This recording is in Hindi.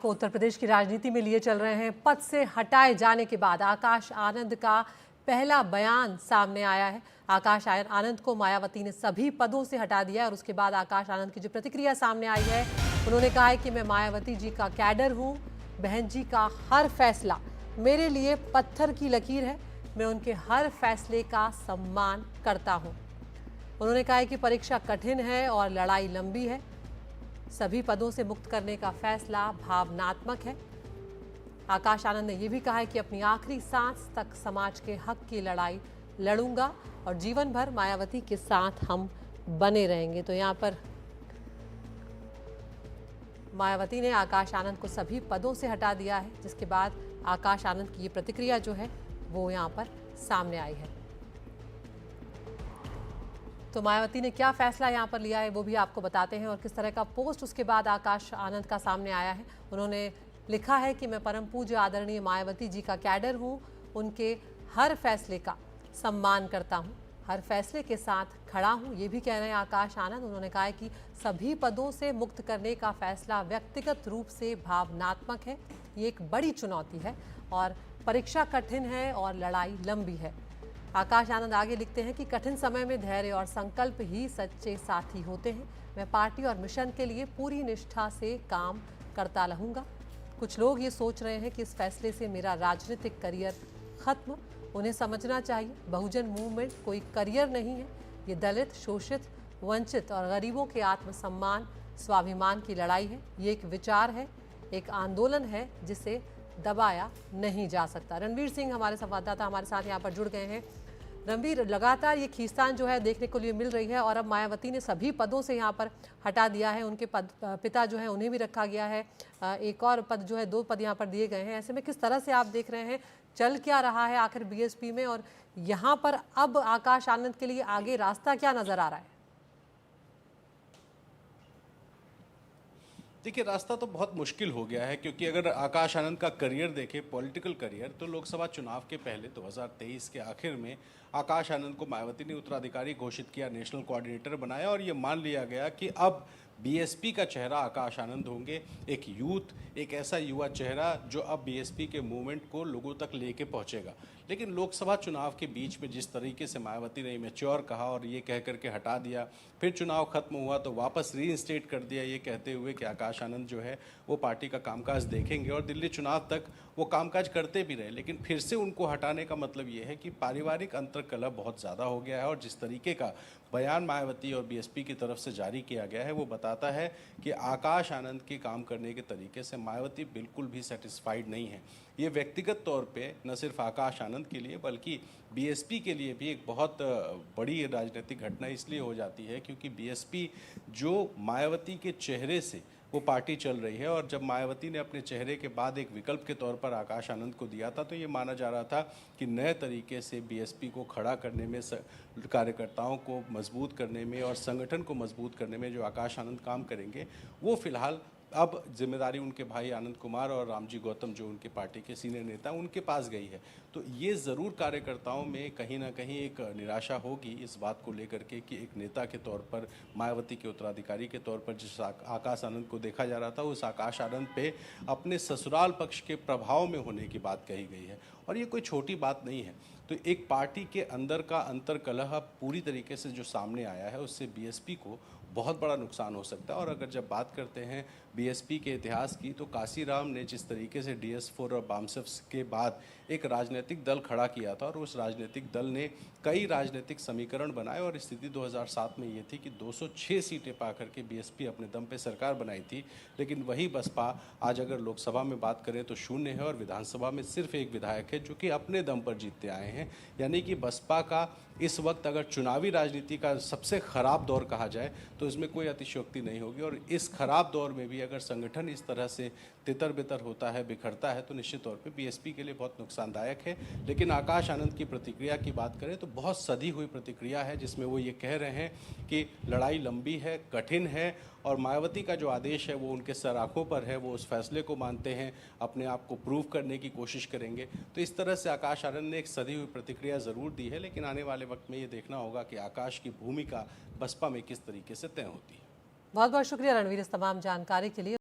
को उत्तर प्रदेश की राजनीति में लिए चल रहे हैं। पद से हटाए जाने के बाद आकाश आनंद का पहला बयान सामने आया है। आकाश आनंद को मायावती ने सभी पदों से हटा दिया और उसके बाद आकाश आनंद की जो प्रतिक्रिया सामने आई है, उन्होंने कहा है कि मैं मायावती जी का कैडर हूं। बहन जी का हर फैसला मेरे लिए पत्थर की लकीर है। मैं उनके हर फैसले का सम्मान करता हूं। उन्होंने कहा है कि परीक्षा कठिन है और लड़ाई लंबी है। सभी पदों से मुक्त करने का फैसला भावनात्मक है। आकाश आनंद ने यह भी कहा है कि अपनी आखिरी सांस तक समाज के हक की लड़ाई लड़ूंगा और जीवन भर मायावती के साथ हम बने रहेंगे। तो यहाँ पर मायावती ने आकाश आनंद को सभी पदों से हटा दिया है, जिसके बाद आकाश आनंद की ये प्रतिक्रिया जो है वो यहाँ पर सामने आई है। तो मायावती ने क्या फैसला यहाँ पर लिया है वो भी आपको बताते हैं और किस तरह का पोस्ट उसके बाद आकाश आनंद का सामने आया है। उन्होंने लिखा है कि मैं परम पूज्य आदरणीय मायावती जी का कैडर हूँ। उनके हर फैसले का सम्मान करता हूँ, हर फैसले के साथ खड़ा हूँ। ये भी कह रहे हैं आकाश आनंद। उन्होंने कहा है कि सभी पदों से मुक्त करने का फैसला व्यक्तिगत रूप से भावनात्मक है। ये एक बड़ी चुनौती है और परीक्षा कठिन है और लड़ाई लंबी है। आकाश आनंद आगे लिखते हैं कि कठिन समय में धैर्य और संकल्प ही सच्चे साथी होते हैं। मैं पार्टी और मिशन के लिए पूरी निष्ठा से काम करता रहूंगा। कुछ लोग ये सोच रहे हैं कि इस फैसले से मेरा राजनीतिक करियर खत्म। उन्हें समझना चाहिए, बहुजन मूवमेंट कोई करियर नहीं है। ये दलित, शोषित, वंचित और गरीबों के आत्मसम्मान, स्वाभिमान की लड़ाई है। ये एक विचार है, एक आंदोलन है जिसे दबाया नहीं जा सकता। रणवीर सिंह हमारे संवाददाता हमारे साथ यहाँ पर जुड़ गए हैं। रणवीर, लगातार ये खींचतान जो है देखने को लिए मिल रही है और अब मायावती ने सभी पदों से यहाँ पर हटा दिया है। उनके पिता जो है उन्हें भी रखा गया है। एक और पद जो है, 2 पद यहाँ पर दिए गए हैं। ऐसे में किस तरह से आप देख रहे हैं, चल क्या रहा है आखिर बीएसपी में, और यहाँ पर अब आकाश आनंद के लिए आगे रास्ता क्या नजर आ रहा है? देखिए, रास्ता तो बहुत मुश्किल हो गया है क्योंकि अगर आकाश आनंद का करियर देखें, पॉलिटिकल करियर, तो लोकसभा चुनाव के पहले 2023 के आखिर में आकाश आनंद को मायावती ने उत्तराधिकारी घोषित किया, नेशनल कोऑर्डिनेटर बनाया और ये मान लिया गया कि अब बीएसपी का चेहरा आकाश आनंद होंगे। एक यूथ, एक ऐसा युवा चेहरा जो अब बीएसपी के मूवमेंट को लोगों तक लेके पहुंचेगा। लेकिन लोकसभा चुनाव के बीच में जिस तरीके से मायावती ने मैच्योर कहा और ये कह करके हटा दिया, फिर चुनाव खत्म हुआ तो वापस रीइंस्टेट कर दिया, ये कहते हुए कि आकाश आनंद जो है वो पार्टी का कामकाज देखेंगे और दिल्ली चुनाव तक वो कामकाज करते भी रहे। लेकिन फिर से उनको हटाने का मतलब ये है कि पारिवारिक अंतर्कलह बहुत ज़्यादा हो गया है और जिस तरीके का बयान मायावती और बीएसपी की तरफ से जारी किया गया है वो बताता है कि आकाश आनंद के काम करने के तरीके से मायावती बिल्कुल भी सेटिस्फाइड नहीं है। ये व्यक्तिगत तौर पे न सिर्फ आकाश आनंद के लिए बल्कि बीएसपी के लिए भी एक बहुत बड़ी राजनीतिक घटना इसलिए हो जाती है क्योंकि बीएसपी जो मायावती के चेहरे से वो पार्टी चल रही है और जब मायावती ने अपने चेहरे के बाद एक विकल्प के तौर पर आकाश आनंद को दिया था तो ये माना जा रहा था कि नए तरीके से बीएसपी को खड़ा करने में, कार्यकर्ताओं को मजबूत करने में और संगठन को मजबूत करने में जो आकाश आनंद काम करेंगे, वो फिलहाल अब जिम्मेदारी उनके भाई आनंद कुमार और रामजी गौतम जो उनके पार्टी के सीनियर नेता उनके पास गई है। तो ये ज़रूर कार्यकर्ताओं में कहीं ना कहीं एक निराशा होगी इस बात को लेकर के कि एक नेता के तौर पर, मायावती के उत्तराधिकारी के तौर पर जिस आकाश आनंद को देखा जा रहा था, उस आकाश आनंद पे अपने ससुराल पक्ष के प्रभाव में होने की बात कही गई है और ये कोई छोटी बात नहीं है। तो एक पार्टी के अंदर का अंतर्कलह पूरी तरीके से जो सामने आया है उससे बीएसपी को बहुत बड़ा नुकसान हो सकता है। और अगर जब बात करते हैं बीएसपी के इतिहास की तो काशीराम ने जिस तरीके से DS4 और बामसेफ्स के बाद एक राजनीतिक दल खड़ा किया था और उस राजनीतिक दल ने कई राजनीतिक समीकरण बनाए और स्थिति 2007 में ये थी कि 206 सीटें पा करके बीएसपी अपने दम पे सरकार बनाई थी। लेकिन वही बसपा आज अगर लोकसभा में बात करें तो 0 है और विधानसभा में सिर्फ एक विधायक है जो कि अपने दम पर जीतते आए हैं। यानी कि बसपा का इस वक्त अगर चुनावी राजनीति का सबसे खराब दौर कहा जाए तो इसमें कोई अतिशयोक्ति नहीं होगी और इस खराब दौर में भी अगर संगठन इस तरह से तितर बितर होता है, बिखरता है, तो निश्चित तौर पे बीएसपी के लिए बहुत नुकसानदायक है। लेकिन आकाश आनंद की प्रतिक्रिया की बात करें तो बहुत सधी हुई प्रतिक्रिया है जिसमें वो ये कह रहे हैं कि लड़ाई लंबी है, कठिन है और मायावती का जो आदेश है वो उनके सराखों पर है, वो उस फैसले को मानते हैं, अपने आप को प्रूव करने की कोशिश करेंगे। तो इस तरह से आकाश आनंद ने एक सधी हुई प्रतिक्रिया ज़रूर दी है, लेकिन आने वाले वक्त में ये देखना होगा कि आकाश की भूमिका बसपा में किस तरीके से तय होती है। बहुत बहुत शुक्रिया रणवीर इस तमाम जानकारी के लिए।